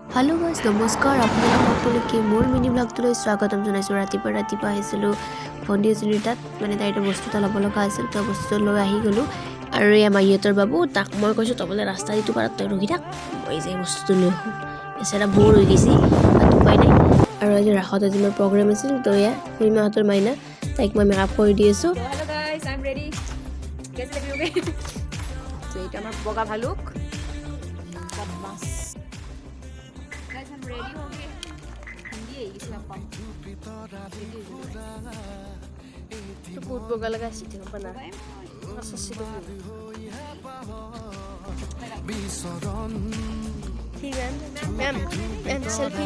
hello guys नमस्कार আপোনালোকে মোৰ মিনি ব্লগটোলৈ স্বাগতম জনাইছোঁ ৰাতিপুৱা আহিছিলোঁ ভণ্টি এজনীৰ তাত মানে তাই এটা বস্তু এটা ল'ব লগা আছিল তো বস্তু লৈ আহি গ'লোঁ আৰু এই মাহীহঁতৰ বাবু তাক মই কৈছোঁ তই বোলে ৰাস্তা ইটো পাৰত তই ৰখি থাক মই যে বস্তুটো লৈ আহোঁ বেচেৰা বৰ হৈ গৈছে তাত উপায় নাই আৰু আজি ৰাসত আজি মোৰ প্ৰগ্ৰেম আছিল তো এয়া খুৰীমাহঁতৰ মাইনা তাইক মই মেকআপ কৰি দি আছোঁ hello guys I am ready कैसे लग रही होगे तो ये हमारा बगा भालुक बदमाश गाइस हम रेडी हो गए हिंदी है इसमें अपन तो बहुत बगा लगा सीटे बना अच्छा सीटे ठीक है मैम सेल्फी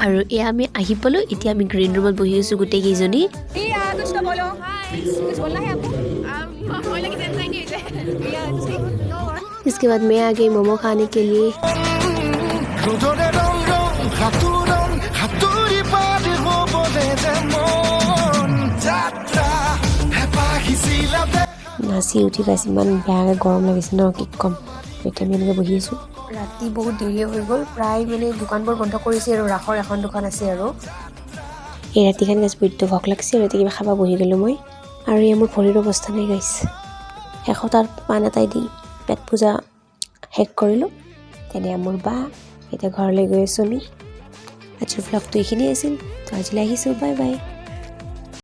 আৰু এয়া আমি আহি পালোঁ এতিয়া আমি গ্ৰীণ ৰুমত বহি আছোঁ গোটেই কেইজনী कुछ तो बोलो कुछ बोलना है आपको बोलने की टेंशन नहीं है इसके बाद मैं आ गई मोमो खाने के लिए নাচি উঠি গাইছে ইমান বেয়াকৈ গৰম লাগিছে ন কি ক'ম এতিয়া আমি এনেকৈ বহি আছোঁ ৰাতি বহুত দেৰি হৈ গ'ল প্ৰায় মানে দোকানবোৰ বন্ধ কৰিছে আৰু ৰাসৰ এখন দোকান আছে আৰু এই ৰাতিখন গাইছ বহুত ভোক লাগিছে আৰু এতিয়া কিবা খাব বহি গ'লোঁ মই আৰু এই মোৰ ভৰিৰ অৱস্থা নাই গাইছ শেষত আৰু পাণ এটাই দি পেট পূজা শেষ কৰিলোঁ তেনে মোৰ বা এতিয়া ঘৰলৈ গৈ আছোঁ আমি আজিৰ ভ্লগটো এইখিনিয়ে আছিল তো আজিলৈ আহিছোঁ বাই বাই